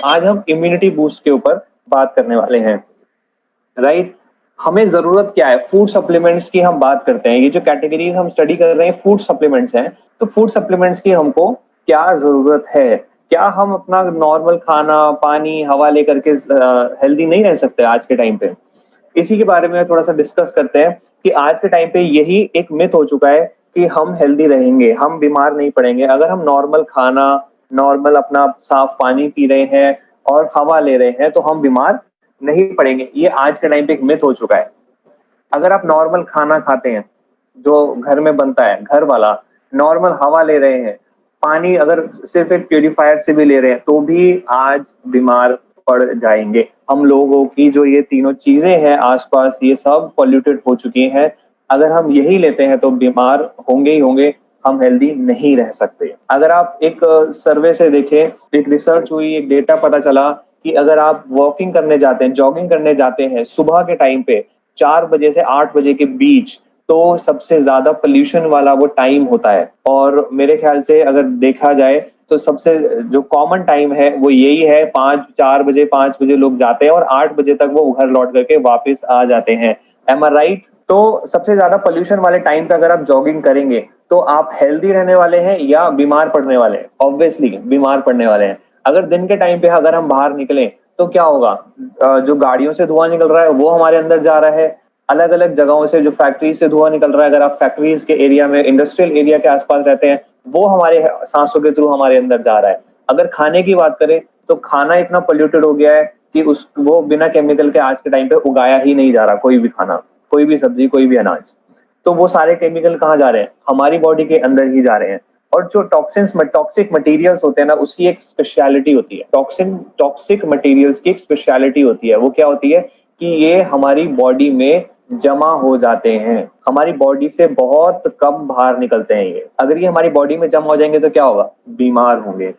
आज हम immunity boost के ऊपर बात करने वाले हैं, राइट। हमें जरूरत क्या है, फूड सप्लीमेंट्स की हम बात करते हैं। ये जो कैटेगरीज हम स्टडी कर रहे हैं फूड सप्लीमेंट्स हैं, तो फूड सप्लीमेंट्स की हमको क्या जरूरत है? क्या हम अपना नॉर्मल खाना पानी हवा लेकर के हेल्दी नहीं रह सकते आज के टाइम पे? इसी के बारे में थोड़ा सा डिस्कस करते हैं कि आज के टाइम पे यही एक मिथ हो चुका है कि हम हेल्दी रहेंगे, हम बीमार नहीं पड़ेंगे अगर हम नॉर्मल खाना, नॉर्मल अपना साफ पानी पी रहे हैं और हवा ले रहे हैं तो हम बीमार नहीं पड़ेंगे। ये आज के टाइम पे एक मिथ हो चुका है। अगर आप नॉर्मल खाना खाते हैं जो घर में बनता है, घर वाला, नॉर्मल हवा ले रहे हैं, पानी अगर सिर्फ एक प्यूरिफायर से भी ले रहे हैं तो भी आज बीमार पड़ जाएंगे। हम लोगों की जो ये तीनों चीजें हैं आसपास, ये सब पॉल्यूटेड हो चुकी हैं। अगर हम यही लेते हैं तो बीमार होंगे ही होंगे, हम हेल्दी नहीं रह सकते। अगर आप एक सर्वे से देखें, एक रिसर्च हुई, एक डेटा पता चला कि अगर आप वॉकिंग करने जाते हैं, जॉगिंग करने जाते हैं सुबह के टाइम पे 4 बजे से 8 बजे के बीच, तो सबसे ज्यादा पोल्यूशन वाला वो टाइम होता है। और मेरे ख्याल से अगर देखा जाए तो सबसे जो कॉमन टाइम है वो यही है, 4 बजे 5 बजे लोग जाते हैं और 8 बजे तक वो घर लौट करके वापस आ जाते हैं। एम आई राइट? तो सबसे ज्यादा पोल्यूशन वाले टाइम पे अगर आप जॉगिंग करेंगे तो आप हेल्दी रहने वाले हैं या बीमार पड़ने वाले हैं? ऑब्वियसली बीमार पड़ने वाले हैं। अगर दिन के टाइम पे अगर हम बाहर निकले तो क्या होगा? जो गाड़ियों से धुआं निकल रहा है वो हमारे अंदर जा रहा है, अलग अलग जगहों से जो फैक्ट्री से धुआं निकल रहा है, अगर आप फैक्ट्रीज के एरिया में, इंडस्ट्रियल एरिया के आसपास रहते हैं, वो हमारे सांसों के थ्रू हमारे अंदर जा रहा है। अगर खाने की बात करें तो खाना इतना पोल्यूटेड हो गया है कि उस वो बिना केमिकल के आज के टाइम पे उगाया ही नहीं जा रहा। कोई भी खाना, कोई भी सब्जी, कोई भी अनाज, तो वो सारे केमिकल कहाँ जा रहे हैं? हमारी बॉडी के अंदर ही जा रहे हैं। और जो टॉक्सिन्स, टॉक्सिक मटेरियल्स होते हैं ना, उसकी एक स्पेशलिटी होती है। टॉक्सिक मटेरियल्स की एक स्पेशलिटी होती है। वो क्या होती है कि ये हमारी बॉडी में जमा हो जाते हैं, हमारी बॉडी से बहुत कम बाहर निकलते हैं। ये अगर ये हमारी बॉडी में जमा हो जाएंगे तो क्या होगा? बीमार होंगे।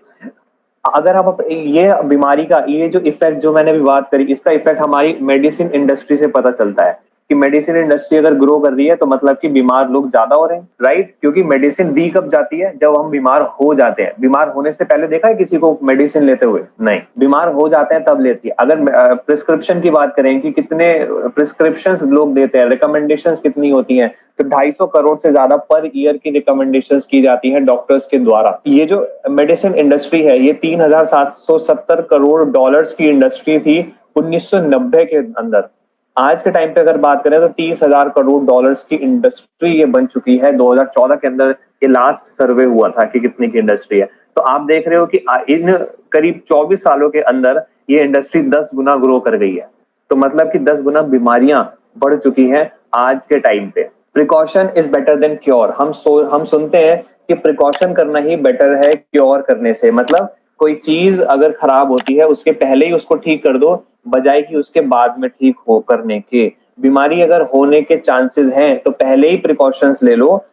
अगर आप ये बीमारी का, ये जो इफेक्ट जो मैंने अभी बात करी, इसका इफेक्ट हमारी मेडिसिन इंडस्ट्री से पता चलता है कि मेडिसिन इंडस्ट्री अगर ग्रो कर रही है तो मतलब कि बीमार लोग ज्यादा हो रहे हैं, राइट? क्योंकि मेडिसिन दी कब जाती है? जब हम बीमार हो जाते हैं। बीमार होने से पहले देखा है किसी को मेडिसिन लेते हुए? नहीं, बीमार हो जाते हैं तब लेती है। अगर प्रिस्क्रिप्शन की बात करें कि कितने प्रिस्क्रिप्शन लोग देते हैं, रिकमेंडेशन कितनी होती है, तो 250 करोड़ से ज्यादा पर ईयर की रिकमेंडेशंस की जाती हैं डॉक्टर्स के द्वारा। ये जो मेडिसिन इंडस्ट्री है ये 3770 करोड़ डॉलर्स की इंडस्ट्री थी 1990 के अंदर। आज के टाइम पे अगर बात करें तो 30,000 करोड़ डॉलर्स की इंडस्ट्री ये बन चुकी है। 2014 के अंदर ये लास्ट सर्वे हुआ था कि कितने की इंडस्ट्री है। तो आप देख रहे हो कि इन करीब 24 सालों के अंदर ये इंडस्ट्री 10 गुना ग्रो कर गई है। तो मतलब कि 10 गुना बीमारियां बढ़ चुकी हैं आज के टाइम पे। Precaution is better than cure. हम सुनते हैं कि प्रिकॉशन करना ही बेटर है क्योर करने से। मतलब कोई चीज अगर खराब होती है उसके पहले ही उसको ठीक कर दो, बजाय कि उसके बाद में ठीक हो करने के। बीमारी अगर होने के चांसेस हैं तो पहले ही प्रिकॉशंस ले लो,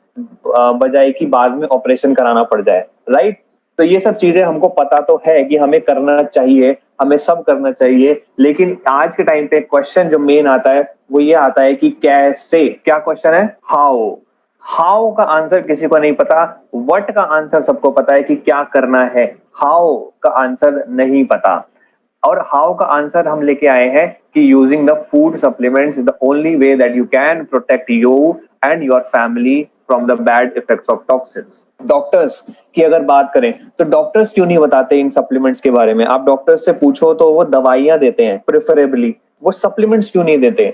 बजाय कि बाद में ऑपरेशन कराना पड़ जाए, राइट? तो ये सब चीजें हमको पता तो है कि हमें करना चाहिए, हमें सब करना चाहिए। लेकिन आज के टाइम पे क्वेश्चन जो मेन आता है वो ये आता है कि कैसे। क्या क्वेश्चन है? हाउ। हाउ का आंसर किसी को नहीं पता। व्हाट का आंसर सबको पता है कि क्या करना है, हाउ का आंसर नहीं पता। और हाउ का आंसर हम लेके आए हैं कि using the food supplements is the only way that you can protect you and your family from the bad effects of toxins. Doctors की अगर बात करें तो डॉक्टर्स क्यों नहीं बताते इन सप्लीमेंट्स के बारे में? आप डॉक्टर्स से पूछो तो वो दवाइयां देते हैं प्रेफरेबली, वो सप्लीमेंट्स क्यों नहीं देते?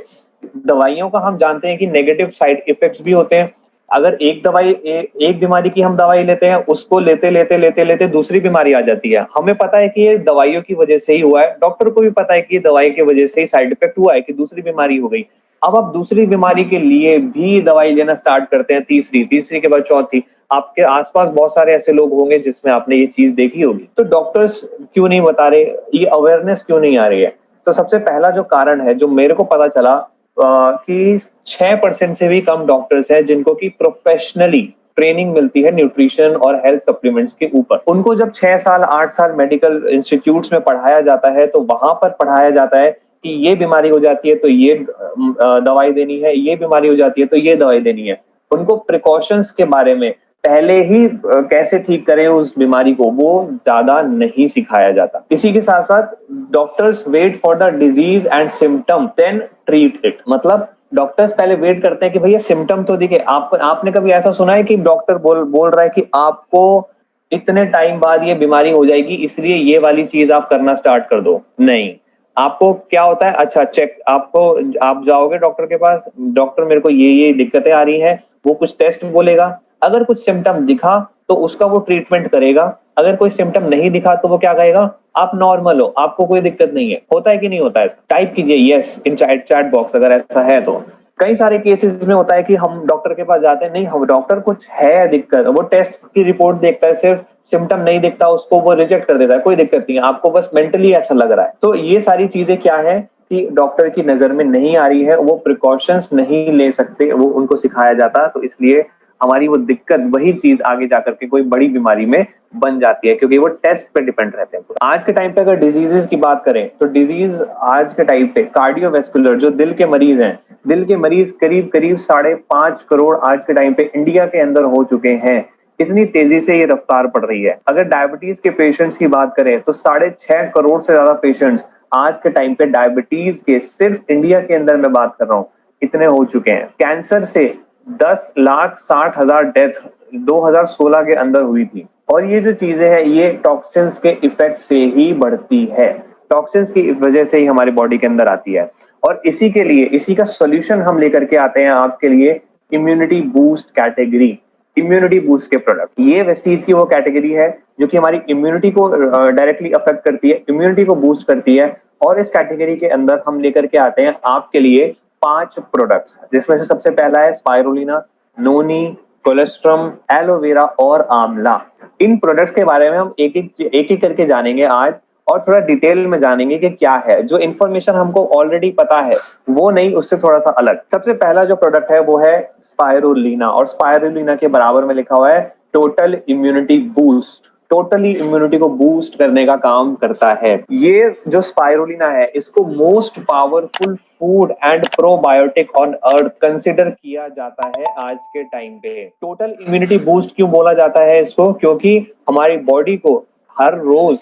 दवाइयों का हम जानते हैं कि नेगेटिव साइड इफेक्ट्स भी होते हैं। अगर एक दवाई एक बीमारी की हम दवाई लेते हैं, उसको लेते लेते लेते लेते दूसरी बीमारी आ जाती है। हमें पता है कि ये दवाइयों की वजह से ही हुआ है, डॉक्टर को भी पता है कि ये दवाई की वजह से ही साइड इफेक्ट हुआ है, कि दूसरी बीमारी हो गई। अब आप दूसरी बीमारी के लिए भी दवाई लेना स्टार्ट करते हैं, तीसरी, तीसरी के बाद चौथी। आपके आसपास बहुत सारे ऐसे लोग होंगे जिसमें आपने ये चीज देखी होगी। तो डॉक्टर्स क्यों नहीं बता रहे? ये अवेयरनेस क्यों नहीं आ रही है? तो सबसे पहला जो कारण है, जो मेरे को पता चला, कि 6% से भी कम डॉक्टर्स हैं जिनको की प्रोफेशनली ट्रेनिंग मिलती है न्यूट्रिशन और हेल्थ सप्लीमेंट्स के ऊपर। उनको जब 6 साल 8 साल मेडिकल इंस्टीट्यूट्स में पढ़ाया जाता है तो वहां पर पढ़ाया जाता है कि ये बीमारी हो जाती है तो ये दवाई देनी है, ये बीमारी हो जाती है तो ये दवाई देनी है। उनको प्रिकॉशंस के बारे में, पहले ही कैसे ठीक करें उस बीमारी को, वो ज्यादा नहीं सिखाया जाता। इसी के साथ साथ doctors wait for the disease and symptom then treat it. मतलब डॉक्टर्स पहले वेट करते हैं कि भैया सिम्टम तो दिखे। आपने कभी ऐसा सुना है कि डॉक्टर बोल रहा है कि आपको इतने टाइम बाद ये बीमारी हो जाएगी, इसलिए ये वाली चीज आप करना स्टार्ट कर दो? नहीं। आपको क्या होता है, अच्छा चेक, आप जाओगे डॉक्टर के पास, डॉक्टर मेरे को ये दिक्कतें आ रही हैं, वो कुछ टेस्ट बोलेगा, अगर कुछ सिम्टम दिखा तो उसका वो ट्रीटमेंट करेगा, अगर कोई सिम्टम नहीं दिखा तो वो क्या कहेगा, आप नॉर्मल हो, आपको कोई दिक्कत नहीं है। होता है कि नहीं होता है? टाइप कीजिए यस इन चैट बॉक्स अगर ऐसा है तो। कई सारे केसेस में होता है कि हम डॉक्टर के पास जाते हैं, नहीं हम डॉक्टर कुछ है दिक्कत, वो टेस्ट की रिपोर्ट देखता है, सिर्फ सिम्टम नहीं दिखता उसको वो रिजेक्ट कर देता है, कोई दिक्कत नहीं है, आपको बस मेंटली ऐसा लग रहा है। तो ये सारी चीजें क्या है कि डॉक्टर की नजर में नहीं आ रही है, वो प्रिकॉशंस नहीं ले सकते, वो उनको सिखाया जाता, तो इसलिए हमारी वो दिक्कत वही चीज आगे जाकर के कोई बड़ी बीमारी में बन जाती है, क्योंकि वो टेस्ट पे डिपेंड रहते हैं। आज के टाइम पे अगर डिजीजेस की बात करें तो डिजीज आज के टाइम पे कार्डियोवैस्कुलर, जो दिल के मरीज हैं, दिल के मरीज करीब करीब 5.5 करोड़ आज के टाइम पे इंडिया के अंदर हो चुके हैं। इतनी तेजी से ये रफ्तार पड़ रही है। अगर डायबिटीज के पेशेंट्स की बात करें तो 6.5 करोड़ से ज्यादा पेशेंट्स आज के टाइम पे डायबिटीज के, सिर्फ इंडिया के अंदर मैं बात कर रहा हूँ, इतने हो चुके हैं। कैंसर से 10,60,000 डेथ 2016 के अंदर हुई थी। और ये जो चीजें हैं ये टॉक्सिन्स के इफेक्ट से ही बढ़ती है, टॉक्सिन्स की वजह से ही हमारी बॉडी के अंदर आती है। और इसी के लिए, इसी का सोल्यूशन हम लेकर के आते हैं आपके लिए, immunity boost category, immunity boost के प्रोडक्ट। ये वेस्टीज की वो कैटेगरी है जो कि हमारी इम्यूनिटी को डायरेक्टली अफेक्ट करती है, इम्यूनिटी को बूस्ट करती है। और इस कैटेगरी के अंदर हम लेकर के आते हैं आपके लिए 5 प्रोडक्ट्स, जिसमें से सबसे पहला है स्पाइरुलिना, नोनी, कोलेस्ट्रम, एलोवेरा और आंवला। इन प्रोडक्ट्स के बारे में हम एक एक करके जानेंगे आज, और थोड़ा डिटेल में जानेंगे कि क्या है। जो इन्फॉर्मेशन हमको ऑलरेडी पता है वो नहीं, उससे थोड़ा सा अलग। सबसे पहला जो प्रोडक्ट है वो है स्पाइरुलिना, और स्पाइरुलिना के बराबर में लिखा हुआ है total immunity boost. Totally immunity को बूस्ट करने का काम करता है। ये जो स्पाइरुलिना है इसको most powerful food and probiotic on earth consider किया जाता है आज के टाइम पे। टोटल इम्यूनिटी बूस्ट क्यों बोला जाता है इसको? क्योंकि हमारी बॉडी को हर रोज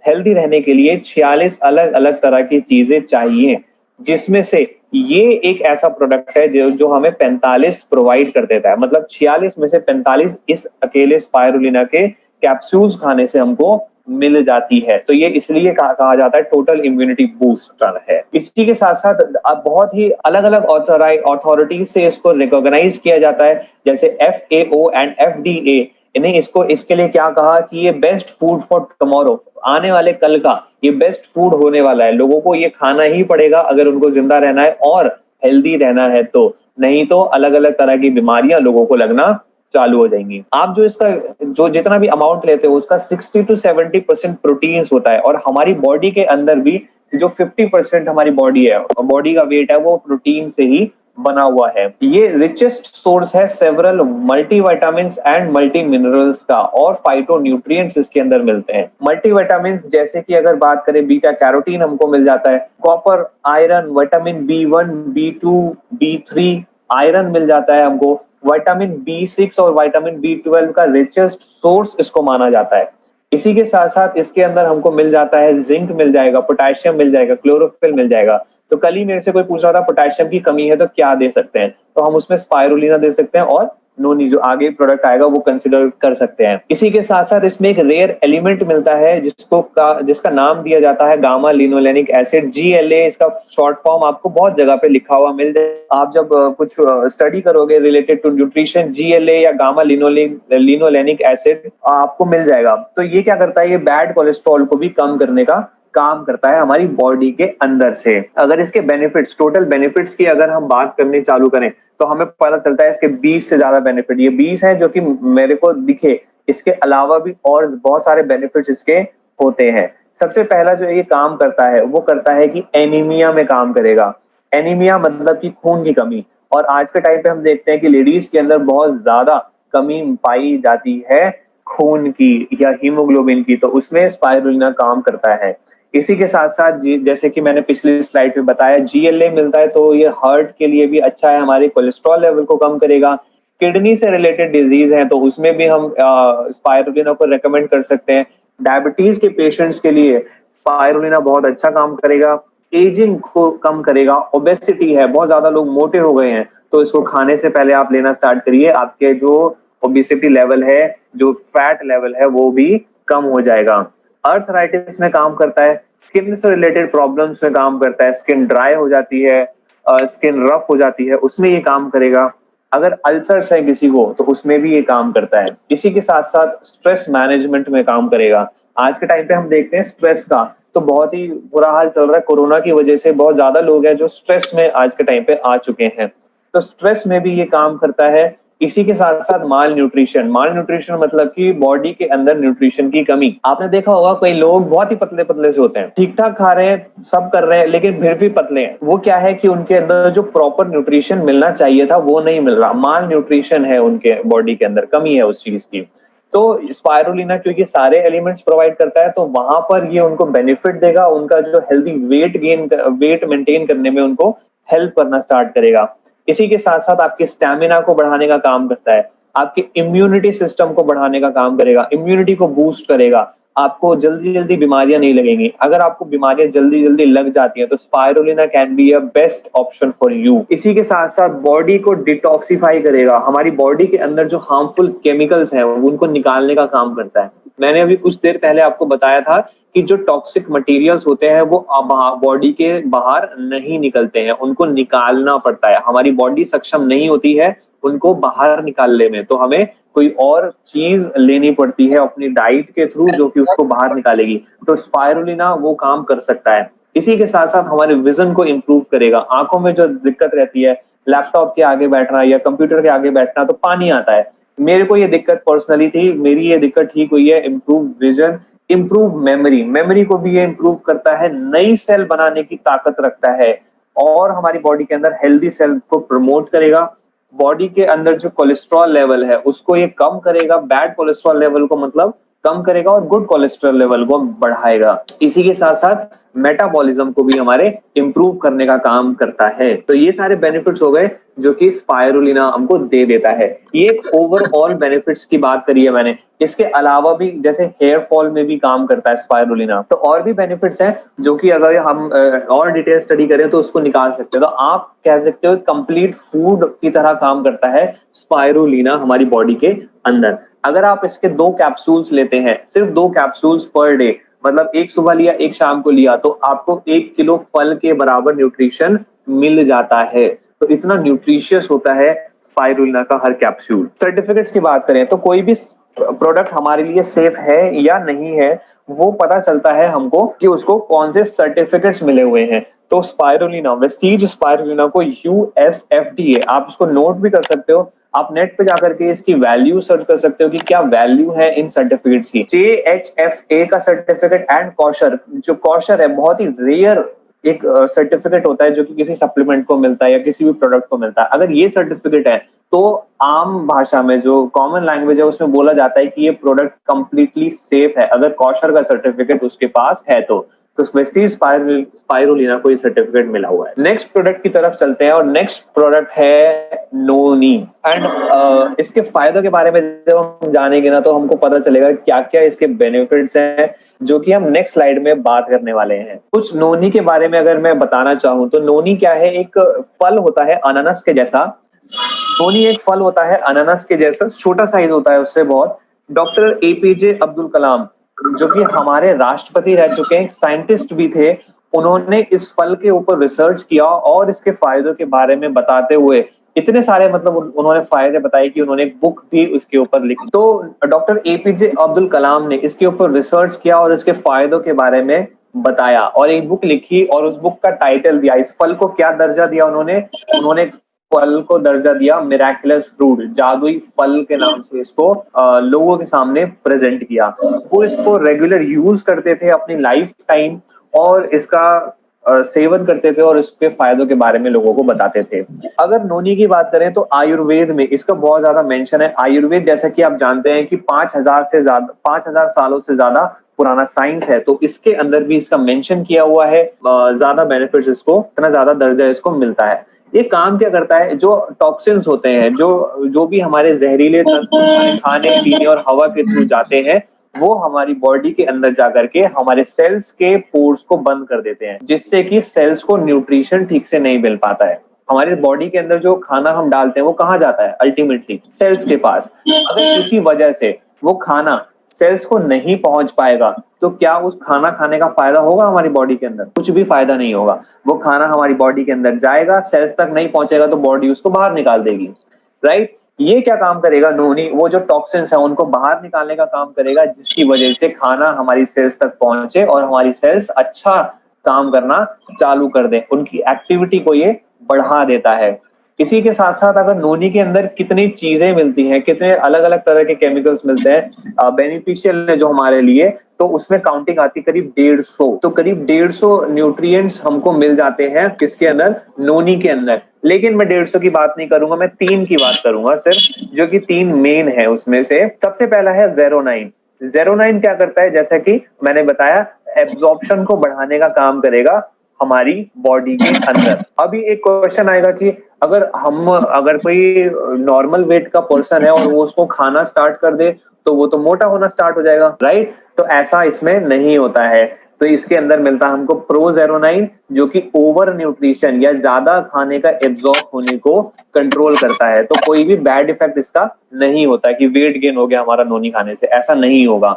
हेल्दी रहने के लिए 46 अलग अलग तरह की चीजें चाहिए, जिसमें से ये एक ऐसा प्रोडक्ट है जो हमें 45 प्रोवाइड कर देता है। मतलब 46 में से 45 इस अकेले स्पाइरुलिना के कैप्सूल्स खाने से हमको मिल जाती है। तो ये इसलिए कहा जाता है टोटल इम्यूनिटी बूस्टर है। इसी के साथ साथ अब बहुत ही अलग अलग अथॉरिटीज से इसको रिकॉग्नाइज किया जाता है, जैसे FAO एंड FDA। इन्हें इसके लिए क्या कहा कि ये बेस्ट फूड फॉर टुमारो, आने वाले कल का ये बेस्ट फूड होने वाला है। लोगों को ये खाना ही पड़ेगा अगर उनको जिंदा रहना है और हेल्दी रहना है, तो नहीं तो अलग अलग तरह की बीमारियां लोगों को लगना चालू हो जाएंगी। आप जो इसका जो जितना भी अमाउंट लेते हो उसका 60 to 70% प्रोटीन्स होता है, और हमारी बॉडी के अंदर भी जो 50% हमारी बॉडी है, बॉडी का वेट है, वो प्रोटीन से ही बना हुआ है। ये रिचेस्ट सोर्स है several multivitamins and multi minerals का, और फाइटो न्यूट्रिएंट्स इसके अंदर मिलते हैं। मल्टीविटामिन्स जैसे कि अगर बात करें, बीटा कैरोटीन हमको मिल जाता है, copper, iron, vitamin B1, B2, B3 iron मिल जाता है हमको, विटामिन B6 और विटामिन B12 का रिचेस्ट सोर्स इसको माना जाता है। इसी के साथ साथ इसके अंदर हमको मिल जाता है जिंक मिल जाएगा, पोटेशियम मिल जाएगा, क्लोरोफिल मिल जाएगा। तो कल ही मेरे से कोई पूछ रहा था पोटेशियम की कमी है तो क्या दे सकते हैं, तो हम उसमें स्पाइरुलिना दे सकते हैं, और नोनी जो आगे प्रोडक्ट आएगा वो कंसिडर कर सकते हैं। इसी के साथ साथ इसमें एक रेयर एलिमेंट मिलता है जिसका नाम दिया जाता है गामा लिनोलेनिक एसिड, GLA इसका शॉर्ट फॉर्म आपको बहुत जगह पे लिखा हुआ मिल जाए। आप जब कुछ स्टडी करोगे रिलेटेड टू न्यूट्रिशन, GLA या गामा लिनोलेनिक एसिड आपको मिल जाएगा। तो ये क्या करता है, ये बैड कोलेस्ट्रॉल को भी कम करने का काम करता है हमारी बॉडी के अंदर से। अगर इसके बेनिफिट्स, टोटल बेनिफिट्स की अगर हम बात करनी चालू करें तो हमें पता चलता है इसके 20 से ज्यादा बेनिफिट, ये 20 है जो कि मेरे को दिखे। इसके अलावा भी और बहुत सारे बेनिफिट्स इसके होते हैं। सबसे पहला जो ये काम करता है वो करता है कि एनीमिया में काम करेगा। एनीमिया मतलब कि खून की कमी, और आज के टाइम पे हम देखते हैं कि लेडीज के अंदर बहुत ज्यादा कमी पाई जाती है खून की या हीमोग्लोबिन की, तो उसमें स्पाइरुलिना काम करता है। इसी के साथ साथ जैसे कि मैंने पिछली स्लाइड में बताया, GLA मिलता है तो ये हार्ट के लिए भी अच्छा है, हमारे कोलेस्ट्रॉल लेवल को कम करेगा। किडनी से रिलेटेड डिजीज है तो उसमें भी हम स्पाइरुलिना को रेकमेंड कर सकते हैं। डायबिटीज के पेशेंट्स के लिए स्पाइरुलिना बहुत अच्छा काम करेगा। एजिंग को कम करेगा। ओबेसिटी है, बहुत ज्यादा लोग मोटे हो गए हैं, तो इसको खाने से पहले आप लेना स्टार्ट करिए, आपके जो ओबेसिटी लेवल है, जो फैट लेवल है, वो भी कम हो जाएगा। अर्थराइटिस में काम करता है, स्किन से रिलेटेड प्रॉब्लम्स में काम करता है, स्किन ड्राई हो जाती है, स्किन रफ हो जाती है, उसमें ये काम करेगा। अगर अल्सर्स है किसी को तो उसमें भी ये काम करता है। इसी के साथ साथ स्ट्रेस मैनेजमेंट में काम करेगा। आज के टाइम पे हम देखते हैं स्ट्रेस का तो बहुत ही बुरा हाल चल रहा है। कोरोना की वजह से बहुत ज्यादा लोग हैं जो स्ट्रेस में आज के टाइम पे आ चुके हैं, तो स्ट्रेस में भी ये काम करता है। इसी के साथ साथ माल न्यूट्रिशन मतलब कि बॉडी के अंदर न्यूट्रिशन की कमी। आपने देखा होगा कई लोग बहुत ही पतले पतले से होते हैं, ठीक ठाक खा रहे हैं, सब कर रहे हैं, लेकिन फिर भी पतले हैं। वो क्या है कि उनके अंदर जो प्रॉपर न्यूट्रिशन मिलना चाहिए था वो नहीं मिल रहा, माल न्यूट्रिशन है उनके बॉडी के अंदर, कमी है उस चीज की। तो स्पाइरुलिना क्योंकि सारे एलिमेंट्स प्रोवाइड करता है तो वहां पर ये उनको बेनिफिट देगा, उनका जो हेल्दी वेट मेंटेन करने में उनको हेल्प करना स्टार्ट करेगा। इसी के साथ साथ आपके स्टैमिना को बढ़ाने का काम करता है, आपके इम्यूनिटी सिस्टम को बढ़ाने का काम करेगा, इम्यूनिटी को बूस्ट करेगा, आपको जल्दी जल्दी बीमारियां नहीं लगेंगी। अगर आपको बीमारियां जल्दी जल्दी लग जाती हैं तो spirulina can be a best option for you. इसी के साथ साथ बॉडी को डिटॉक्सिफाई करेगा, हमारी बॉडी के अंदर जो हार्मफुल केमिकल्स हैं उनको निकालने का काम करता है। मैंने अभी कुछ देर पहले आपको बताया था कि जो टॉक्सिक मटेरियल्स होते हैं वो बॉडी के बाहर नहीं निकलते हैं, उनको निकालना पड़ता है। हमारी बॉडी सक्षम नहीं होती है उनको बाहर निकालने में, तो हमें कोई और चीज लेनी पड़ती है अपनी डाइट के थ्रू जो कि उसको बाहर निकालेगी। तो स्पाइरुलिना वो काम कर सकता है। इसी के साथ साथ हमारे विजन को इंप्रूव करेगा। आंखों में जो दिक्कत रहती है, लैपटॉप के आगे बैठना या कंप्यूटर के आगे बैठना तो पानी आता है, मेरे को ये दिक्कत पर्सनली थी, मेरी ये दिक्कत ठीक हुई है। इम्प्रूव विजन, इम्प्रूव मेमोरी को भी ये इम्प्रूव करता है, नई सेल बनाने की ताकत रखता है और हमारी बॉडी के अंदर हेल्दी सेल को प्रमोट करेगा। बॉडी के अंदर जो कोलेस्ट्रॉल लेवल है उसको ये कम करेगा, बैड कोलेस्ट्रॉल लेवल को मतलब कम करेगा और गुड कोलेस्ट्रॉल लेवल को बढ़ाएगा। इसी के साथ साथ मेटाबॉलिज्म को भी हमारे इंप्रूव करने का काम करता है। तो ये सारे बेनिफिट्स हो गए जो कि स्पाइरुलिना हमको दे देता है। ये एक ओवरऑल बेनिफिट्स की बात करी है मैंने। इसके अलावा भी जैसे हेयर फॉल में भी काम करता है स्पाइरुलिना, तो और भी बेनिफिट्स हैं जो कि अगर हम और डिटेल स्टडी करें तो उसको निकाल सकते हैं। तो आप कह सकते हो कंप्लीट फूड की तरह काम करता है स्पाइरुलिना हमारी बॉडी के अंदर। अगर आप इसके 2 कैप्सूल्स लेते हैं, सिर्फ 2 कैप्सूल्स पर डे, मतलब एक सुबह लिया एक शाम को लिया, तो आपको 1 किलो फल के बराबर न्यूट्रिशन मिल जाता है। तो इतना न्यूट्रिशियस होता है स्पाइरुलिना का हर कैप्सूल। सर्टिफिकेट्स की बात करें तो कोई भी प्रोडक्ट हमारे लिए सेफ है या नहीं है वो पता चलता है हमको कि उसको कौन से सर्टिफिकेट्स मिले हुए हैं। तो स्पाइरुलिना, वेस्टीज स्पाइरुलिना को USFDA, आप इसको नोट भी कर सकते हो, आप नेट पे जाकर के इसकी वैल्यू सर्च कर सकते हो कि क्या वैल्यू है इन सर्टिफिकेट्स की। JHFA का सर्टिफिकेट एंड कॉशर, जो कॉशर है बहुत ही रेयर एक सर्टिफिकेट होता है जो कि किसी सप्लीमेंट को मिलता है या किसी भी प्रोडक्ट को मिलता है। अगर ये सर्टिफिकेट है तो आम भाषा में जो कॉमन लैंग्वेज है उसमें बोला जाता है कि ये प्रोडक्ट कंप्लीटली सेफ है, अगर कॉशर का सर्टिफिकेट उसके पास है तो वेस्टीज स्पाइरुलिना को ये सर्टिफिकेट मिला हुआ है। नेक्स्ट प्रोडक्ट की तरफ चलते हैं और नेक्स्ट प्रोडक्ट है नोनी। एंड इसके फायदों के बारे में जब हम जानेंगे ना तो हमको पता चलेगा क्या क्या इसके बेनिफिट्स हैं जो कि हम नेक्स्ट स्लाइड में बात करने वाले हैं। कुछ नोनी के बारे में अगर मैं बताना चाहूं तो नोनी क्या है, एक फल होता है अनानास के जैसा। नोनी एक फल होता है अनानास के जैसा, छोटा साइज होता है उससे बहुत। डॉक्टर APJ अब्दुल कलाम जो कि हमारे राष्ट्रपति रह चुके हैं, साइंटिस्ट भी थे, उन्होंने इस फल के ऊपर रिसर्च किया और इसके फायदों के बारे में बताते हुए इतने सारे मतलब उन्होंने फायदे बताए कि उन्होंने एक बुक भी उसके ऊपर लिखी। तो डॉक्टर APJ अब्दुल कलाम ने इसके ऊपर रिसर्च किया और इसके फायदों के बारे में बताया और एक बुक लिखी और उस बुक का टाइटल दिया। इस फल को क्या दर्जा दिया उन्होंने, उन्होंने फल को दर्जा दिया मिराकुलस फ्रूट, जादुई फल के नाम से इसको लोगों के सामने प्रेजेंट किया। वो इसको रेगुलर यूज करते थे अपनी लाइफ टाइम और इसका सेवन करते थे और इसके फायदों के बारे में लोगों को बताते थे। अगर नोनी की बात करें तो आयुर्वेद में इसका बहुत ज्यादा मेंशन है। आयुर्वेद जैसा कि आप जानते हैं कि 5000 सालों से ज्यादा पुराना साइंस है, तो इसके अंदर भी इसका मेंशन किया हुआ है। ज्यादा बेनिफिट्स इसको, इतना ज्यादा दर्जा इसको मिलता है। ये काम क्या करता है, जो टॉक्सिन्स होते हैं, जो भी हमारे जहरीले तत्व हमारे खाने पीने और हवा के थ्रू जाते हैं, वो हमारी बॉडी के अंदर जाकर के हमारे सेल्स के पोर्स को बंद कर देते हैं, जिससे कि सेल्स को न्यूट्रिशन ठीक से नहीं मिल पाता है। हमारे बॉडी के अंदर जो खाना हम डालते हैं वो कहाँ जाता है, अल्टीमेटली सेल्स के पास। अगर किसी वजह से वो खाना सेल्स को नहीं पहुंच पाएगा, तो क्या उस खाना खाने का फायदा होगा हमारी बॉडी के अंदर? कुछ भी फायदा नहीं होगा। वो खाना हमारी बॉडी के अंदर जाएगा, सेल्स तक नहीं पहुंचेगा, तो बॉडी उसको बाहर निकाल देगी, राइट। ये क्या काम करेगा, नोनी वो जो टॉक्सिन्स है उनको बाहर निकालने का काम करेगा, जिसकी वजह से खाना हमारी सेल्स तक पहुंचे और हमारी सेल्स अच्छा काम करना चालू कर दे, उनकी एक्टिविटी को ये बढ़ा देता है। इसी के साथ साथ अगर नोनी के अंदर कितनी चीजें मिलती हैं, कितने अलग अलग तरह के केमिकल्स मिलते हैं बेनिफिशियल है जो हमारे लिए, तो उसमें काउंटिंग आती है करीब 150। तो करीब 150 न्यूट्रिएंट्स हमको मिल जाते हैं किसके अंदर, नोनी के अंदर। लेकिन मैं 150 की बात नहीं करूंगा, मैं 3 की बात करूंगा सिर्फ, जो कि 3 मेन है। उसमें से सबसे पहला है ज़ेरोनाइन। ज़ेरोनाइन क्या करता है, जैसा कि मैंने बताया, एब्जॉर्प्शन को बढ़ाने का काम करेगा हमारी बॉडी के अंदर। अभी एक क्वेश्चन आएगा कि अगर कोई नॉर्मल वेट का पर्सन है और वो उसको खाना स्टार्ट कर दे, तो वो तो मोटा होना स्टार्ट हो जाएगा, राइट। तो ऐसा इसमें नहीं होता है। तो इसके अंदर मिलता है हमको प्रोजेरोनाइन, जो कि ओवर न्यूट्रिशन या ज्यादा खाने का एब्जॉर्ब होने को कंट्रोल करता है। तो कोई भी बैड इफेक्ट इसका नहीं होता कि वेट गेन हो गया हमारा नोनी खाने से, ऐसा नहीं होगा।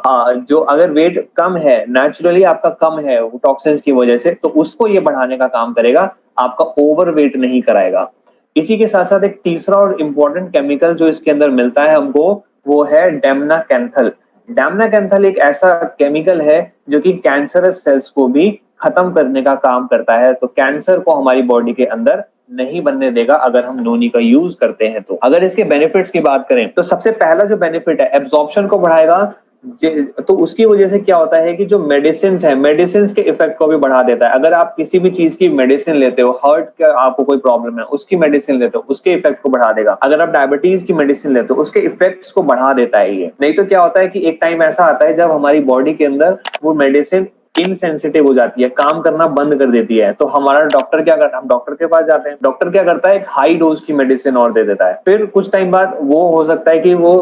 जो अगर वेट कम है, नेचुरली आपका कम है टॉक्सिन्स की वजह से, तो उसको ये बढ़ाने का काम करेगा, आपका ओवर वेट नहीं कराएगा। इसी के साथ साथ एक तीसरा और इंपॉर्टेंट केमिकल जो इसके अंदर मिलता है हमको, वो है डेमनाकैंथल। डेमनाकैंथल एक ऐसा केमिकल है जो कि कैंसरस सेल्स को भी खत्म करने का काम करता है। तो कैंसर को हमारी बॉडी के अंदर नहीं बनने देगा अगर हम नोनी का यूज करते हैं। तो अगर इसके बेनिफिट्स की बात करें, तो सबसे पहला जो बेनिफिट है, एब्जॉर्प्शन को बढ़ाएगा। तो उसकी वजह से क्या होता है कि जो मेडिसिन है, मेडिसिन के इफेक्ट को भी बढ़ा देता है। अगर आप किसी भी चीज की मेडिसिन लेते हो, हार्ट का आपको कोई प्रॉब्लम है, उसकी मेडिसिन लेते हो, उसके इफेक्ट को बढ़ा देगा। अगर आप डायबिटीज की मेडिसिन लेते हो, उसके इफेक्ट्स को बढ़ा देता है ये। नहीं तो क्या होता है कि एक टाइम ऐसा आता है जब हमारी बॉडी के अंदर वो मेडिसिन इनसेंसिटिव हो जाती है, काम करना बंद कर देती है। तो हमारा डॉक्टर क्या करता है, हम डॉक्टर के पास जाते हैं, डॉक्टर क्या करता है, एक हाई डोज की मेडिसिन और दे देता है। फिर कुछ टाइम बाद वो हो सकता है कि वो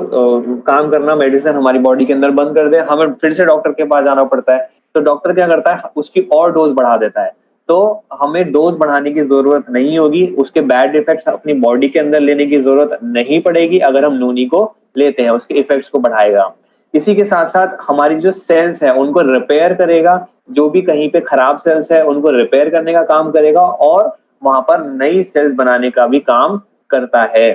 काम करना मेडिसिन हमारी बॉडी के अंदर बंद कर दे, हमें फिर से डॉक्टर के पास जाना पड़ता है। तो डॉक्टर क्या करता है, उसकी और डोज बढ़ा देता है। तो हमें डोज बढ़ाने की जरूरत नहीं होगी, उसके बैड इफेक्ट्स अपनी बॉडी के अंदर लेने की जरूरत नहीं पड़ेगी। अगर हम नोनी को लेते हैं, उसके इफेक्ट्स को बढ़ाएगा। इसी के साथ साथ हमारी जो सेल्स है उनको रिपेयर करेगा, जो भी कहीं पे खराब सेल्स है उनको रिपेयर करने का काम करेगा, और वहां पर नई सेल्स बनाने का भी काम करता है।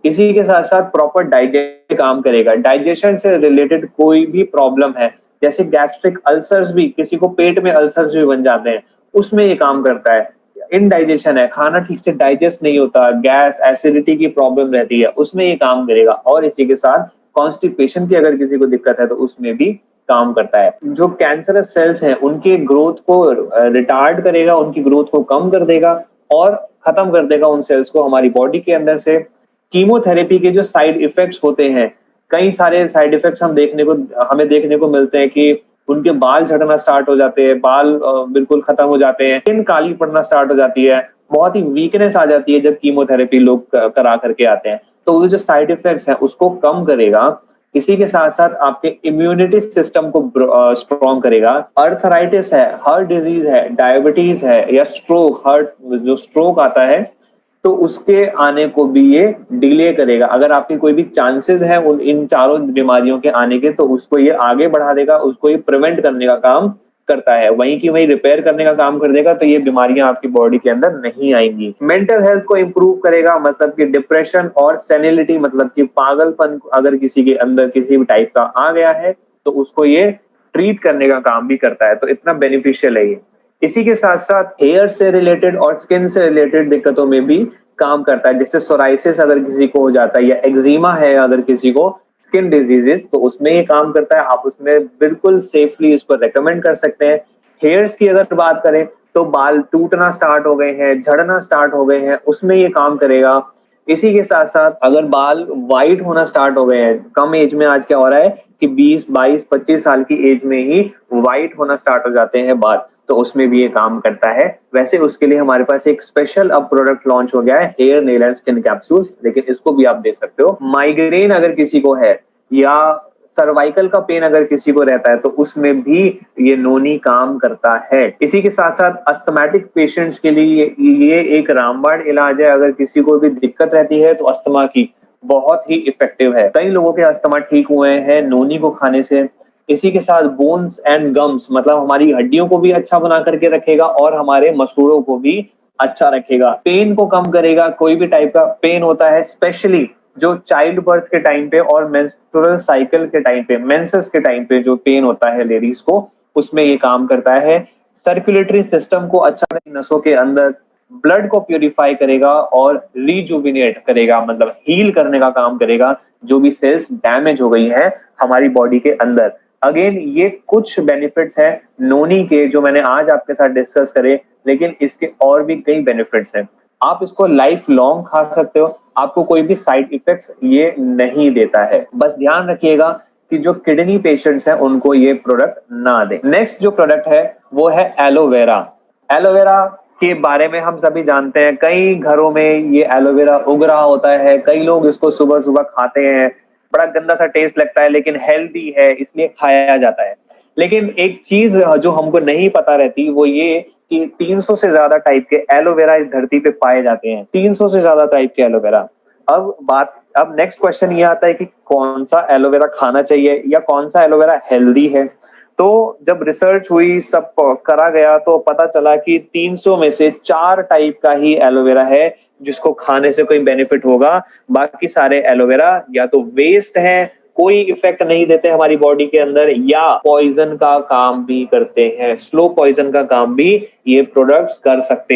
इसी के साथ साथ प्रॉपर डाइजेशन काम करेगा। डाइजेशन से रिलेटेड कोई भी प्रॉब्लम है, जैसे गैस्ट्रिक अल्सर्स, भी किसी को पेट में अल्सर्स भी बन जाते हैं, उसमें ये काम करता है। इनडाइजेशन है, खाना ठीक से डाइजेस्ट नहीं होता, गैस एसिडिटी की प्रॉब्लम रहती है, उसमें ये काम करेगा। और इसी के साथ कॉन्स्टिपेशन की अगर किसी को दिक्कत है तो उसमें भी काम करता है। जो कैंसरस सेल्स हैं उनके ग्रोथ को रिटार्ड करेगा, उनकी ग्रोथ को कम कर देगा और खत्म कर देगा उन सेल्स को हमारी बॉडी के अंदर से। कीमोथेरेपी के जो साइड इफेक्ट्स होते हैं, कई सारे साइड इफेक्ट्स हमें देखने को मिलते हैं कि उनके बाल झड़ना स्टार्ट हो जाते हैं, बाल बिल्कुल खत्म हो जाते हैं, स्किन काली पड़ना स्टार्ट हो जाती है, बहुत ही वीकनेस आ जाती है जब कीमोथेरेपी लोग करा करके आते हैं। तो वो जो साइड इफेक्ट्स हैं उसको कम करेगा। इसी के साथ साथ आपके इम्यूनिटी सिस्टम को स्ट्रॉन्ग करेगा। अर्थराइटिस है, हार्ट डिजीज है, डायबिटीज है, या स्ट्रोक, हार्ट जो स्ट्रोक आता है, तो उसके आने को भी ये डिले करेगा। अगर आपके कोई भी चांसेस है इन चारों बीमारियों के आने के, तो उसको ये आगे बढ़ा देगा, उसको ये प्रिवेंट करने का काम करता है, वहीं की वहीं रिपेयर करने का काम कर देगा। तो ये बीमारियां आपकी बॉडी के अंदर नहीं आएंगी। मेंटल हेल्थ को इंप्रूव करेगा, मतलब कि डिप्रेशन और सेनिलिटी, मतलब कि पागलपन अगर किसी के अंदर किसी भी टाइप का आ गया है, तो उसको ये ट्रीट करने का काम भी करता है। तो इतना बेनिफिशियल है ये। इसी के साथ साथ हेयर से रिलेटेड और स्किन से रिलेटेड दिक्कतों में भी काम करता है। जैसे सोराइसिस अगर किसी को हो जाता है, या एक्जिमा है अगर किसी को, स्किन डिजीजेस, तो उसमें ये काम करता है। आप उसमें बिल्कुल सेफली उसको रेकमेंड कर सकते हैं। हेयर्स की अगर बात करें, तो बाल टूटना स्टार्ट हो गए हैं, झड़ना स्टार्ट हो गए हैं, उसमें ये काम करेगा। इसी के साथ साथ अगर बाल वाइट होना स्टार्ट हो गए हैं, कम एज में आज क्या हो रहा है कि 20, 22, 25 साल की एज में ही वाइट होना स्टार्ट हो जाते हैं बाल, तो उसमें भी ये काम करता है। वैसे उसके लिए हमारे पास एक स्पेशल अब प्रोडक्ट लॉन्च हो गया है, hair nail and skin capsules, लेकिन इसको भी आप दे सकते हो। माइग्रेन अगर किसी को है या सर्वाइकल का पेन अगर किसी को रहता है तो उसमें भी ये नोनी काम करता है। इसी के साथ साथ अस्थमैटिक पेशेंट्स के लिए ये एक रामबाण इलाज है। अगर किसी को भी दिक्कत रहती है तो अस्थमा की, बहुत ही इफेक्टिव है। कई लोगों के अस्थमा ठीक हुए हैं नोनी को खाने से। इसी के साथ बोन्स एंड गम्स, मतलब हमारी हड्डियों को भी अच्छा बना करके रखेगा और हमारे मसूड़ों को भी अच्छा रखेगा। पेन को कम करेगा, कोई भी टाइप का पेन होता है, स्पेशली जो चाइल्ड बर्थ के टाइम पे और मेंस्ट्रुअल साइकिल के टाइम पे, मेंसेस के टाइम पे जो पेन होता है लेडीज को, उसमें ये काम करता है। सर्कुलेटरी सिस्टम को अच्छा, नसों के अंदर ब्लड को प्यूरिफाई करेगा और रिजुविनेट करेगा, मतलब हील करने का काम करेगा जो भी सेल्स डैमेज हो गई है हमारी बॉडी के अंदर। अगेन ये कुछ बेनिफिट्स हैं नोनी के जो मैंने आज आपके साथ डिस्कस करे, लेकिन इसके और भी कई बेनिफिट्स हैं। आप इसको लाइफ लॉन्ग खा सकते हो, आपको कोई भी साइड इफेक्ट्स ये नहीं देता है। बस ध्यान रखिएगा कि जो किडनी पेशेंट्स हैं उनको ये प्रोडक्ट ना दें। नेक्स्ट जो प्रोडक्ट है वो है एलोवेरा। एलोवेरा के बारे में हम सभी जानते हैं, कई घरों में ये एलोवेरा उग रहा होता है। कई लोग इसको सुबह सुबह खाते हैं, बड़ा गंदा सा टेस्ट लगता है लेकिन हेल्दी है इसलिए खाया जाता है। लेकिन एक चीज जो हमको नहीं पता रहती वो ये कि 300 से ज्यादा टाइप के एलोवेरा इस धरती पे पाए जाते हैं। 300 से ज्यादा टाइप के एलोवेरा। अब नेक्स्ट क्वेश्चन ये आता है कि कौन सा एलोवेरा खाना चाहिए या कौन सा एलोवेरा हेल्दी है। तो जब रिसर्च हुई, सब करा गया, तो पता चला कि 300 में से 4 टाइप का ही एलोवेरा है जिसको खाने से कोई बेनिफिट होगा। बाकी सारे एलोवेरा या तो वेस्ट है, कोई इफेक्ट नहीं देते हमारी बॉडी के अंदर, या पॉइजन का काम भी करते हैं। स्लो पॉइजन का काम भी ये प्रोडक्ट्स कर सकते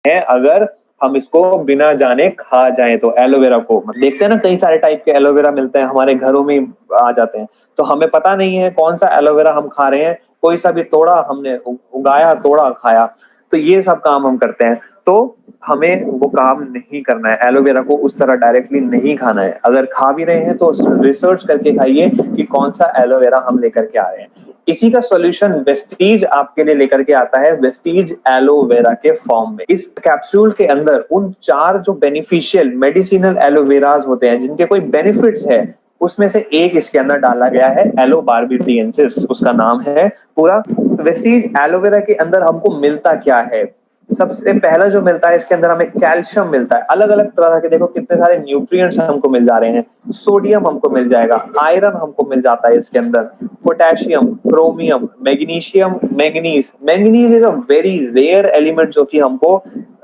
हैं अगर हम इसको बिना जाने खा जाएं तो। एलोवेरा को देखते हैं ना, कई सारे टाइप के एलोवेरा मिलते हैं हमारे घरों में आ जाते हैं, तो हमें पता नहीं है कौन सा एलोवेरा हम खा रहे हैं। कोई सा भी तोड़ा हमने, उगाया, तोड़ा, खाया, तो ये सब काम हम करते हैं। तो हमें वो काम नहीं करना है, एलोवेरा को उस तरह डायरेक्टली नहीं खाना है। अगर खा भी रहे हैं तो रिसर्च करके खाइए कि कौन सा एलोवेरा हम लेकर के आ रहे हैं। इसी का सॉल्यूशन वेस्टीज आपके लिए लेकर के आता है, वेस्टीज एलोवेरा के फॉर्म में। इस कैप्सूल के अंदर उन 4 जो बेनिफिशियल मेडिसिनल एलोवेराज होते हैं जिनके कोई बेनिफिट्स है, उसमें से एक इसके अंदर डाला गया है, एलो बार्बिडियंसिस उसका नाम है पूरा। वेस्टीज एलोवेरा के अंदर हमको मिलता क्या है? सबसे पहला जो मिलता है इसके अंदर हमें कैल्शियम मिलता है। अलग अलग तरह के देखो कितने सारे न्यूट्रिएंट्स हमको मिल जा रहे हैं। सोडियम हमको मिल जाएगा, आयरन हमको मिल जाता है इसके अंदर, potassium, chromium, magnesium, manganese. Manganese is a very rare element जो कि हमको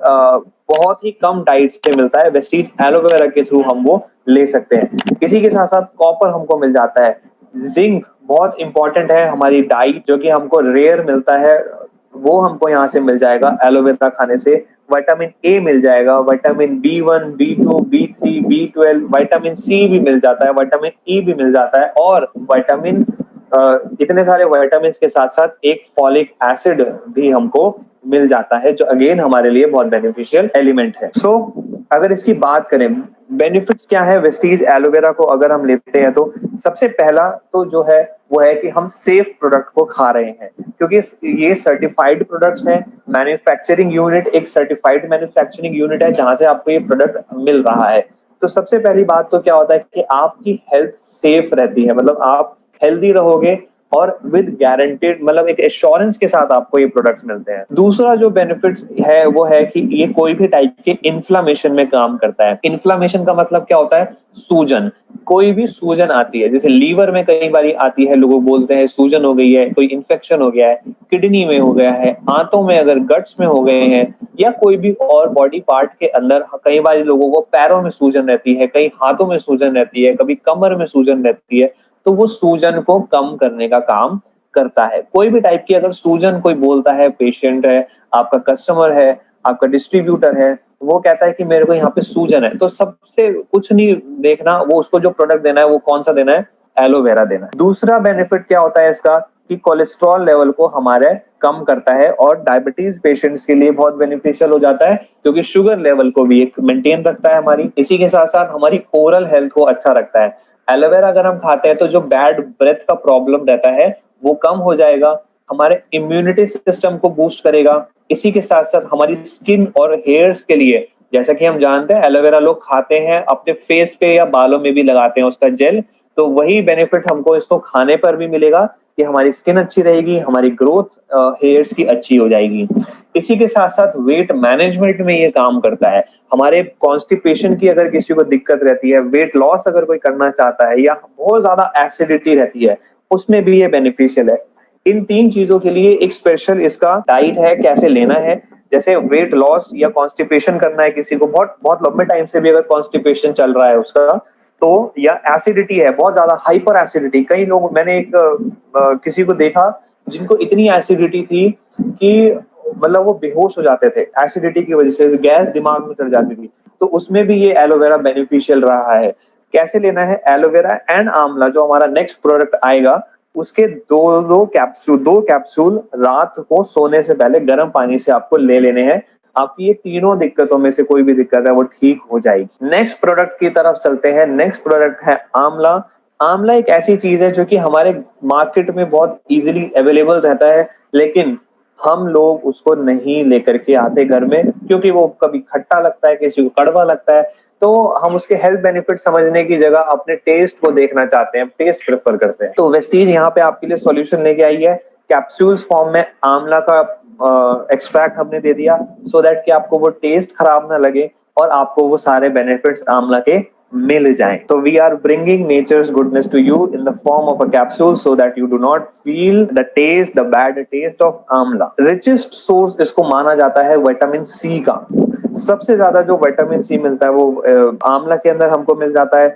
बहुत ही कम डाइट से मिलता है। वेस्टीज एलोवेरा के थ्रू हम वो ले सकते हैं। इसी के साथ साथ कॉपर हमको मिल जाता है। जिंक बहुत इंपॉर्टेंट है हमारी डाइट, जो कि हमको रेयर मिलता है, वो हमको यहाँ से मिल जाएगा एलोवेरा खाने से। विटामिन ए मिल जाएगा, vitamin B1, B2, B3, B12, vitamin C भी मिल जाता है, विटामिन ई भी मिल जाता है, और विटामिन इतने सारे विटामिन के साथ साथ एक फॉलिक एसिड भी हमको मिल जाता है, जो अगेन हमारे लिए बहुत बेनिफिशियल एलिमेंट है। सो अगर इसकी बात करें बेनिफिट्स क्या है वेस्टीज एलोवेरा को अगर हम लेते हैं, तो सबसे पहला तो जो है वो है कि हम सेफ प्रोडक्ट को खा रहे हैं, क्योंकि ये सर्टिफाइड प्रोडक्ट्स हैं। मैन्युफैक्चरिंग यूनिट एक सर्टिफाइड मैन्युफैक्चरिंग यूनिट है जहां से आपको ये प्रोडक्ट मिल रहा है। तो सबसे पहली बात तो क्या होता है कि आपकी हेल्थ सेफ रहती है, मतलब आप हेल्दी रहोगे और विद गारंटेड, मतलब एक एश्योरेंस के साथ आपको ये प्रोडक्ट्स मिलते हैं। दूसरा जो बेनिफिट्स है वो है कि ये कोई भी टाइप के इन्फ्लामेशन में काम करता है। इन्फ्लामेशन का मतलब क्या होता है? सूजन। कोई भी सूजन आती है, जैसे लीवर में कई बारी आती है, लोग बोलते हैं सूजन हो गई है, कोई इन्फेक्शन हो गया है, किडनी में हो गया है, आंतों में अगर गट्स में हो गए हैं, या कोई भी और बॉडी पार्ट के अंदर। कई बार लोगों को पैरों में सूजन रहती है, कई हाथों में सूजन रहती है, कभी कमर में सूजन रहती है, तो वो सूजन को कम करने का काम करता है। कोई भी टाइप की अगर सूजन कोई बोलता है, पेशेंट है, आपका कस्टमर है, आपका डिस्ट्रीब्यूटर है, वो कहता है कि मेरे को यहाँ पे सूजन है, तो सबसे कुछ नहीं देखना, वो उसको जो प्रोडक्ट देना है वो कौन सा देना है? एलोवेरा देना है। दूसरा बेनिफिट क्या होता है इसका कि कोलेस्ट्रॉल लेवल को हमारे कम करता है, और डायबिटीज पेशेंट्स के लिए बहुत बेनिफिशियल हो जाता है, क्योंकि शुगर लेवल को भी एक मेंटेन रखता है हमारी। इसी के साथ साथ हमारी ओरल हेल्थ को अच्छा रखता है। एलोवेरा अगर हम खाते हैं तो जो बैड ब्रेथ का प्रॉब्लम रहता है वो कम हो जाएगा। हमारे इम्यूनिटी सिस्टम को बूस्ट करेगा। इसी के साथ साथ हमारी स्किन और हेयर्स के लिए, जैसा कि हम जानते हैं एलोवेरा लोग खाते हैं, अपने फेस पे या बालों में भी लगाते हैं उसका जेल, तो वही बेनिफिट हमको इसको खाने पर भी मिलेगा कि हमारी स्किन अच्छी रहेगी, हमारी ग्रोथ हेयर्स की अच्छी हो जाएगी। इसी के साथ साथ वेट मैनेजमेंट में ये काम करता है। हमारे कॉन्स्टिपेशन की अगर किसी को दिक्कत रहती है, वेट लॉस अगर कोई करना चाहता है, या बहुत ज्यादा एसिडिटी रहती है, उसमें भी ये बेनिफिशियल है। इन 3 चीजों के लिए एक स्पेशल इसका डाइट है, कैसे लेना है। जैसे वेट लॉस या कॉन्स्टिपेशन करना है किसी को, बहुत बहुत लंबे टाइम से भी अगर कॉन्स्टिपेशन चल रहा है उसका, तो या एसिडिटी है बहुत ज्यादा, हाइपर एसिडिटी, कई लोग, मैंने एक किसी को देखा जिनको इतनी एसिडिटी थी कि मतलब वो बेहोश हो जाते थे एसिडिटी की वजह से, गैस दिमाग में चढ़ जाती थी, तो उसमें भी ये एलोवेरा बेनिफिशियल रहा है। कैसे लेना है? एलोवेरा एंड आंवला जो हमारा नेक्स्ट प्रोडक्ट आएगा, उसके दो कैप्सूल रात को सोने से पहले गर्म पानी से आपको ले लेने हैं। आपकी ये तीनों दिक्कतों में से कोई भी दिक्कत है वो ठीक हो जाएगी। नेक्स्ट प्रोडक्ट की तरफ चलते हैं। नेक्स्ट प्रोडक्ट है आंवला। आंवला एक ऐसी चीज है जो कि हमारे मार्केट में बहुत इजीली अवेलेबल रहता है, लेकिन हम लोग उसको नहीं लेकर के आते घर में, क्योंकि वो कभी खट्टा लगता है, किसी को कड़वा लगता है। तो हम उसके हेल्थ बेनिफिट समझने की जगह अपने टेस्ट को देखना चाहते हैं, टेस्ट प्रेफर करते हैं। तो वेस्टीज यहाँ पे आपके लिए सॉल्यूशन लेके आई है। कैप्सूल्स फॉर्म में आंवला का एक्सट्रैक्ट हमने दे दिया, सो दैट कि आपको वो टेस्ट खराब ना लगे और आपको वो सारे बेनिफिट्स आंवला के मिल जाएं। तो we are bringing nature's goodness to you in the form of a capsule, so that you do not feel the bad taste of amla. Richest source इसको माना जाता है विटामिन सी का। सबसे ज्यादा जो विटामिन सी मिलता है वो आंवला के अंदर हमको मिल जाता है।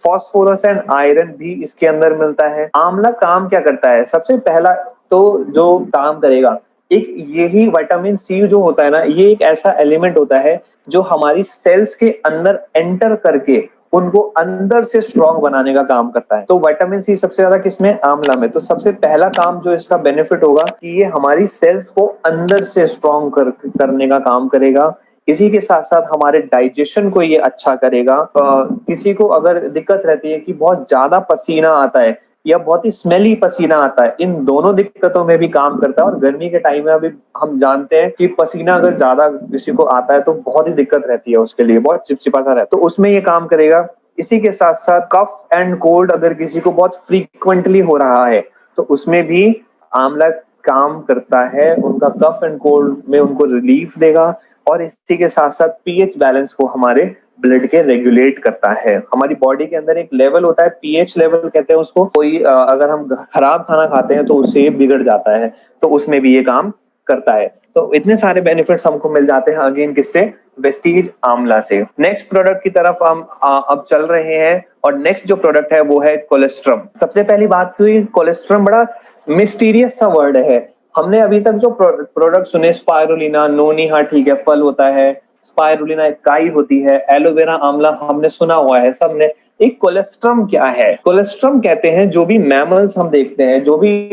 फास्फोरस एंड आयरन भी इसके अंदर मिलता है। आंवला काम क्या करता है? सबसे पहला तो जो काम करेगा, एक यही विटामिन सी जो होता है ना, ये एक ऐसा एलिमेंट होता है जो हमारी सेल्स के अंदर एंटर करके उनको अंदर से स्ट्रांग बनाने का काम करता है। तो विटामिन सी सबसे ज्यादा किसमें? आंवला में। तो सबसे पहला काम जो इसका बेनिफिट होगा कि ये हमारी सेल्स को अंदर से स्ट्रांग करने का काम करेगा। इसी के साथ साथ हमारे डाइजेशन को ये अच्छा करेगा। किसी को अगर दिक्कत रहती है कि बहुत ज्यादा पसीना आता है या बहुत ही स्मेली पसीना आता है, इन दोनों दिक्कतों में भी काम करता है। और गर्मी के टाइम में अभी हम जानते हैं कि पसीना अगर ज्यादा किसी को आता है तो बहुत ही दिक्कत रहती है उसके लिए, बहुत चिपचिपा सा रहता है, तो उसमें ये काम करेगा। इसी के साथ साथ कफ एंड कोल्ड अगर किसी को बहुत फ्रीक्वेंटली हो रहा है, तो उसमें भी आंवला काम करता है, उनका कफ एंड कोल्ड में उनको रिलीफ देगा। और इसी के साथ साथ पीएच बैलेंस को हमारे ब्लड के रेगुलेट करता है। हमारी बॉडी के अंदर एक लेवल होता है, पीएच लेवल कहते हैं उसको। कोई अगर हम खराब खाना खाते हैं तो उससे बिगड़ जाता है, तो उसमें भी ये काम करता है। तो इतने सारे बेनिफिट्स हमको मिल जाते हैं अगेन किससे? वेस्टीज आंवला से। नेक्स्ट प्रोडक्ट की तरफ हम अब चल रहे हैं, और नेक्स्ट जो प्रोडक्ट है वो है कोलेस्ट्रम। सबसे पहली बात तो ये कोलेस्ट्रम बड़ा मिस्टीरियस सा वर्ड है। हमने अभी तक जो प्रोडक्ट सुने, स्पाइरुलिना, नोनी, हाँ ठीक है, फल होता है, स्पाइरुलिना एक काई होती है, एलोवेरा आंवला हमने सुना हुआ है सबने। एक कोलेस्ट्रम क्या है? कोलेस्ट्रम कहते हैं जो भी मैमल्स हम देखते हैं, जो भी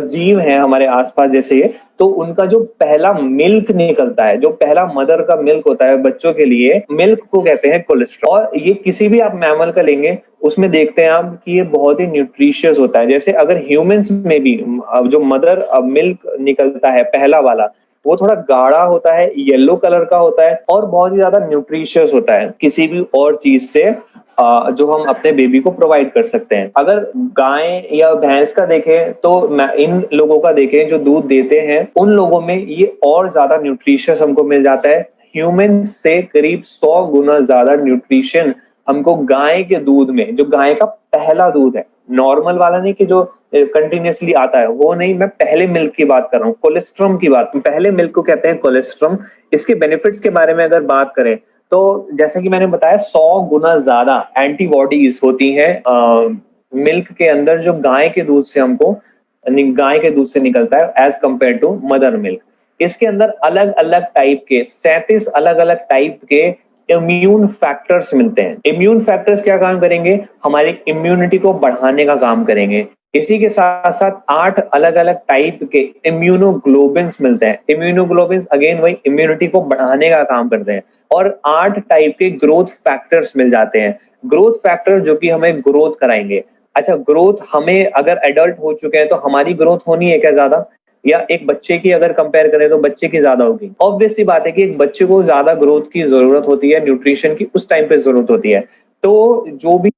जीव हैं हमारे आसपास जैसे, तो उनका जो पहला मिल्क निकलता है, जो पहला मदर का मिल्क होता है बच्चों के लिए, मिल्क को कहते हैं कोलेस्ट्रॉल। और ये किसी भी आप मैमल का लेंगे उसमें देखते हैं आप कि ये बहुत ही न्यूट्रिशियस होता है। जैसे अगर ह्यूमंस में भी जो मदर मिल्क निकलता है पहला वाला, वो थोड़ा गाढ़ा होता है, येलो कलर का होता है और बहुत ही ज्यादा न्यूट्रिशियस होता है किसी भी और चीज से जो हम अपने बेबी को प्रोवाइड कर सकते हैं। अगर गाय या भैंस का देखें तो इन लोगों का देखें जो दूध देते हैं, उन लोगों में ये और ज्यादा न्यूट्रिशियस हमको मिल जाता है। ह्यूमन से करीब 100 गुना ज्यादा न्यूट्रिशन हमको गाय के दूध में, जो गाय का पहला दूध है, नॉर्मल वाला नहीं कि जो कंटिन्यूसली आता है, वो नहीं, मैं पहले मिल्क की बात कर रहा हूँ, कोलेस्ट्रम की बात। पहले मिल्क को कहते हैं कोलेस्ट्रम। इसके बेनिफिट्स के बारे में अगर बात करें तो जैसे कि मैंने बताया 100 गुना ज्यादा एंटीबॉडीज होती हैं मिल्क के अंदर, जो गाय के दूध से हमको, गाय के दूध से निकलता है as compare to mother milk. इसके अंदर अलग अलग टाइप के 37 अलग अलग टाइप के इम्यून फैक्टर्स मिलते हैं। इम्यून फैक्टर्स क्या काम करेंगे? हमारी इम्यूनिटी को बढ़ाने का काम करेंगे। इसी के साथ साथ 8 अलग अलग टाइप के इम्यूनोग्लोबिन्स मिलते हैं। इम्यूनोग्लोबिन्स अगेन वही इम्यूनिटी को बढ़ाने का काम करते हैं। और 8 टाइप के ग्रोथ फैक्टर्स मिल जाते हैं। ग्रोथ फैक्टर जो कि हमें ग्रोथ कराएंगे। अच्छा, ग्रोथ हमें अगर एडल्ट हो चुके हैं तो हमारी ग्रोथ होनी है क्या ज्यादा? या एक बच्चे की अगर कंपेयर करें तो बच्चे की ज्यादा होगी। ऑब्वियस सी बात है कि एक बच्चे को ज्यादा ग्रोथ की जरूरत होती है, न्यूट्रिशन की उस टाइम पे जरूरत होती है। तो जो भी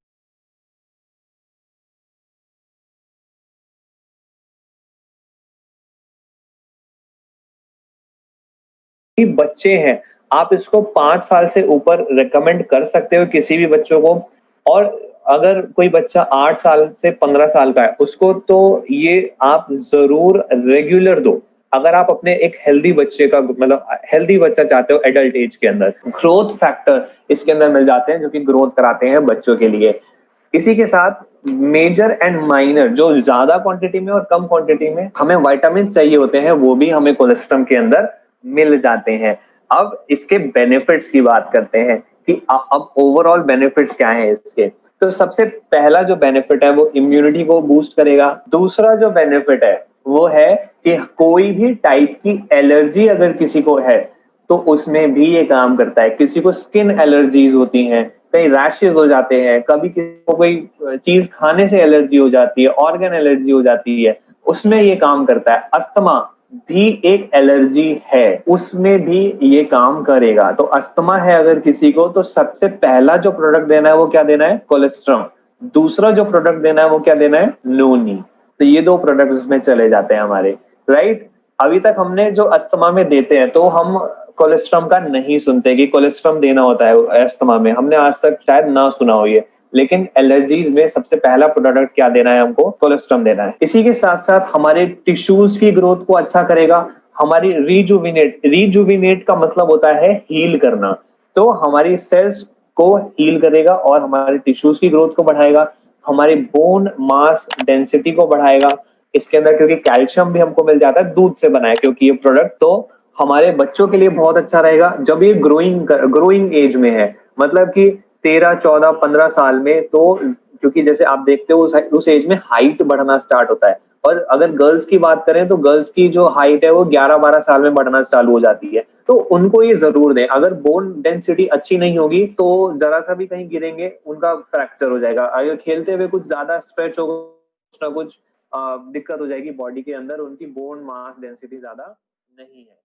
बच्चे हैं, आप इसको 5 साल से ऊपर रिकमेंड कर सकते हो किसी भी बच्चों को। और अगर कोई बच्चा 8 साल से 15 साल का है उसको तो ये आप जरूर रेगुलर दो। अगर आप अपने एक हेल्दी बच्चे का मतलब हेल्दी बच्चा चाहते हो एडल्ट एज के अंदर, ग्रोथ फैक्टर इसके अंदर मिल जाते हैं जो कि ग्रोथ कराते हैं बच्चों के लिए। इसी के साथ मेजर एंड माइनर जो ज्यादा क्वांटिटी में और कम क्वांटिटी में हमें विटामिन चाहिए होते हैं वो भी हमें कोलेस्ट्रम के अंदर मिल जाते हैं। अब इसके बेनिफिट्स की बात करते हैं कि अब ओवरऑल बेनिफिट्स क्या हैं इसके। तो सबसे पहला जो बेनिफिट है वो इम्यूनिटी को बूस्ट करेगा। दूसरा जो बेनिफिट है वो है कि कोई भी टाइप की एलर्जी अगर किसी को है तो उसमें भी ये काम करता है। किसी को स्किन एलर्जीज होती हैं, कई रैशेस हो जाते हैं, कभी किसी को कोई चीज खाने से एलर्जी हो जाती है, ऑर्गन एलर्जी हो जाती है, उसमें ये काम करता है। अस्थमा भी एक एलर्जी है, उसमें भी ये काम करेगा। तो अस्थमा है अगर किसी को तो सबसे पहला जो प्रोडक्ट देना है वो क्या देना है? कोलेस्ट्रॉम। दूसरा जो प्रोडक्ट देना है वो क्या देना है? नोनी। तो ये दो प्रोडक्ट उसमें चले जाते हैं हमारे, राइट। अभी तक हमने जो अस्थमा में देते हैं तो हम कोलेस्ट्रॉम का नहीं सुनते कि कोलेस्ट्रॉम देना होता है अस्थमा में, हमने आज तक शायद ना सुना हो ये। लेकिन एलर्जीज में सबसे पहला प्रोडक्ट क्या देना है हमको? कोलेस्ट्रॉम देना है। इसी के साथ साथ हमारे टिश्यूज की ग्रोथ को अच्छा करेगा। हमारी रीजुविनेट का मतलब होता है हील करना। तो हमारी सेल्स को हील करेगा और हमारे टिश्यूज की ग्रोथ को बढ़ाएगा, हमारे बोन मास डेंसिटी को बढ़ाएगा। इसके अंदर क्योंकि कैल्शियम भी हमको मिल जाता है दूध से बना है क्योंकि ये प्रोडक्ट, तो हमारे बच्चों के लिए बहुत अच्छा रहेगा जब ये ग्रोइंग एज में है। मतलब कि 13, 14, 15 साल में, तो क्योंकि जैसे आप देखते हो उस एज में हाइट बढ़ना स्टार्ट होता है। और अगर गर्ल्स की बात करें तो गर्ल्स की जो हाइट है वो 11, 12 साल में बढ़ना चालू हो जाती है। तो उनको ये जरूर दें। अगर बोन डेंसिटी अच्छी नहीं होगी तो जरा सा भी कहीं गिरेंगे उनका फ्रैक्चर हो जाएगा। अगर खेलते हुए कुछ ज्यादा स्ट्रेच होगा, कुछ ना कुछ दिक्कत हो जाएगी बॉडी के अंदर, उनकी बोन मास डेंसिटी ज्यादा नहीं है।